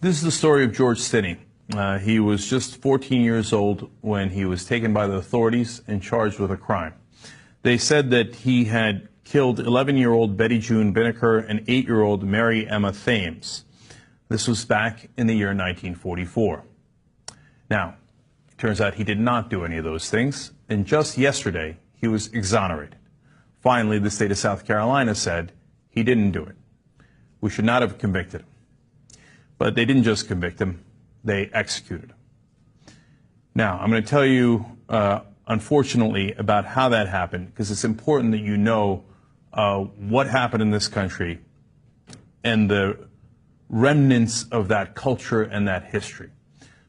This is the story of George Stinney. He was just 14 years old when he was taken by the authorities and charged with a crime. They said that he had killed 11-year-old Betty June Binnicker and 8-year-old Mary Emma Thames. This was back in the year 1944. Now, it turns out he did not do any of those things, and just yesterday he was exonerated. Finally, the state of South Carolina said he didn't do it. We should not have convicted him. But they didn't just convict him, they executed him. Now, I'm going to tell you, unfortunately, about how that happened, because it's important that you know what happened in this country and the remnants of that culture and that history.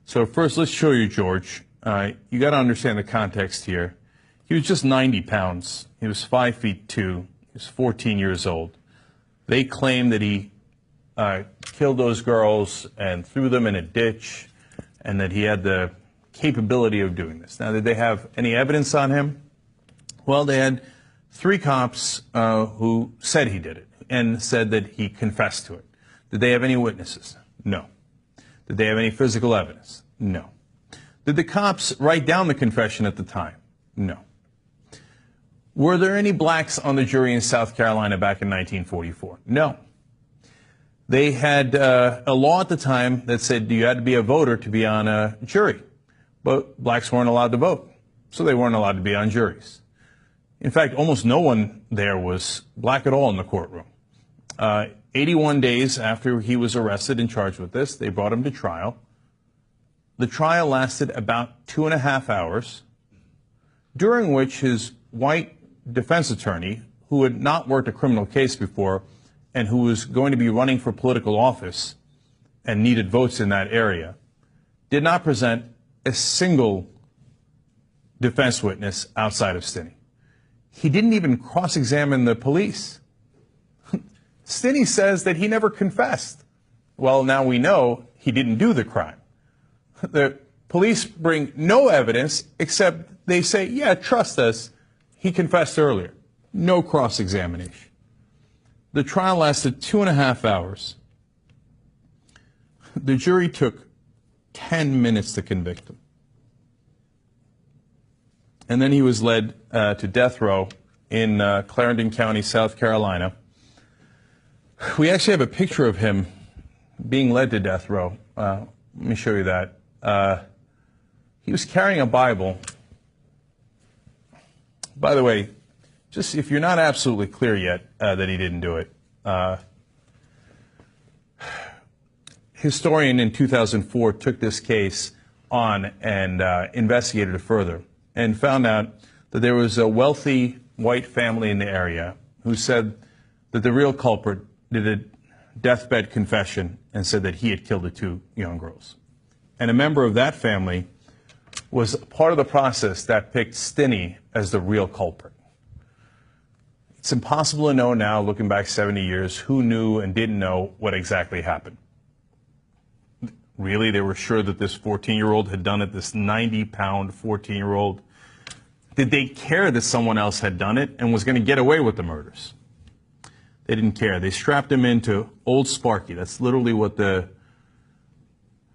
So first, let's show you George. You got to understand the context here. He was just 90 pounds. He was 5'2". He was 14 years old. They claim that he killed those girls and threw them in a ditch, and that he had the capability of doing this. Now, did they have any evidence on him? Well, they had 3 cops who said he did it and said that he confessed to it. Did they have any witnesses? No. Did they have any physical evidence? No. Did the cops write down the confession at the time? No. Were there any blacks on the jury in South Carolina back in 1944? No. They had a law at the time that said you had to be a voter to be on a jury, but blacks weren't allowed to vote, so they weren't allowed to be on juries. In fact, almost no one there was black at all in the courtroom. 81 days after he was arrested and charged with this, they brought him to trial. The trial lasted about 2.5 hours, during which his white defense attorney, who had not worked a criminal case before and who was going to be running for political office and needed votes in that area, did not present a single defense witness outside of Stinney. He didn't even cross-examine the police. Stinney says that he never confessed. Well, now we know he didn't do the crime. The police bring no evidence except they say, yeah, trust us, he confessed earlier. No cross-examination. The trial lasted 2.5 hours. The jury took 10 minutes to convict him. And then he was led to death row in Clarendon County, South Carolina. We actually have a picture of him being led to death row. Let me show you that. He was carrying a Bible. By the way, just if you're not absolutely clear yet that he didn't do it, historian in 2004 took this case on and investigated it further and found out that there was a wealthy white family in the area who said that the real culprit did a deathbed confession and said that he had killed the 2 young girls. And a member of that family was part of the process that picked Stinney as the real culprit. It's impossible to know now, looking back 70 years, who knew and didn't know what exactly happened. Really, they were sure that this 14-year-old had done it, this 90-pound 14-year-old. Did they care that someone else had done it and was going to get away with the murders? They didn't care. They strapped him into Old Sparky. That's literally what the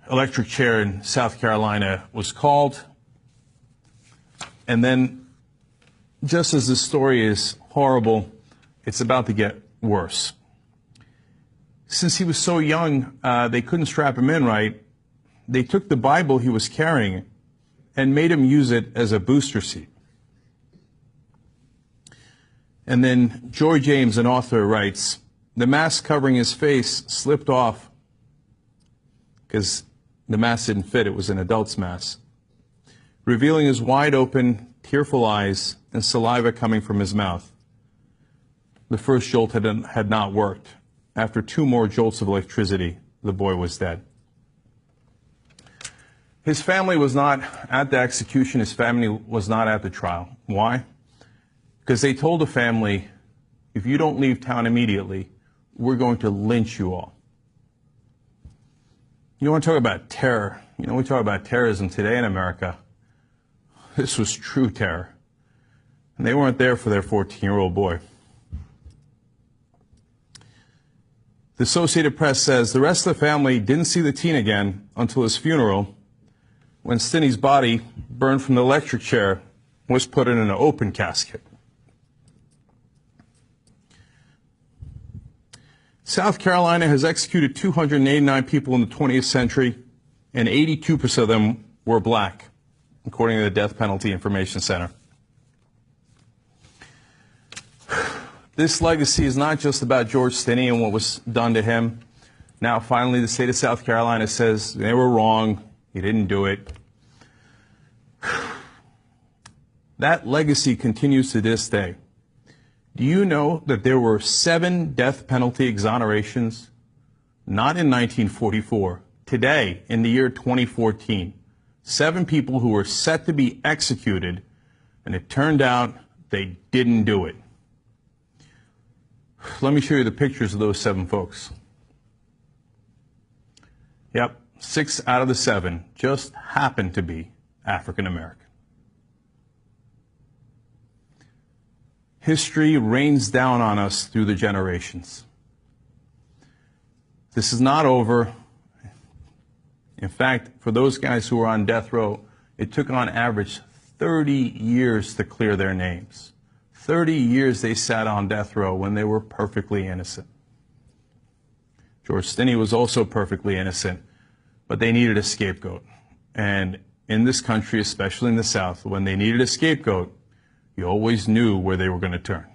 electric chair in South Carolina was called. And then, just as the story is horrible, it's about to get worse. Since he was so young, they couldn't strap him in right. They took the Bible he was carrying and made him use it as a booster seat. And then Joy James, an author, writes, the mask covering his face slipped off because the mask didn't fit. It was an adult's mask, revealing his wide open, tearful eyes and saliva coming from his mouth. The first jolt had not worked. After 2 more jolts of electricity, the boy was dead. His family was not at the execution. His family was not at the trial. Why? Because they told the family, if you don't leave town immediately, we're going to lynch you all. You want to talk about terror? You know, we talk about terrorism today in America. This was true terror. And they weren't there for their 14-year-old boy. The Associated Press says the rest of the family didn't see the teen again until his funeral, when Stinney's body, burned from the electric chair, was put in an open casket. South Carolina has executed 289 people in the 20th century, and 82% of them were black, according to the Death Penalty Information Center. This legacy is not just about George Stinney and what was done to him. Now, finally, the state of South Carolina says they were wrong. He didn't do it. That legacy continues to this day. Do you know that there were 7 death penalty exonerations? Not in 1944. Today, in the year 2014. 7 people who were set to be executed, and it turned out they didn't do it. Let me show you the pictures of those 7 folks. Yep, 6 out of the 7 just happened to be African American. History rains down on us through the generations. This is not over. In fact, for those guys who were on death row, it took on average 30 years to clear their names. 30 years they sat on death row when they were perfectly innocent. George Stinney was also perfectly innocent, but they needed a scapegoat. And in this country, especially in the South, when they needed a scapegoat, you always knew where they were going to turn.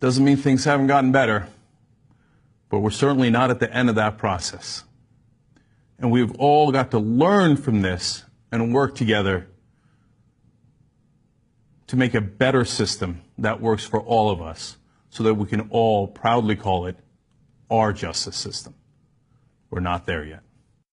Doesn't mean things haven't gotten better, but we're certainly not at the end of that process. And we've all got to learn from this and work together to make a better system that works for all of us, so that we can all proudly call it our justice system. We're not there yet.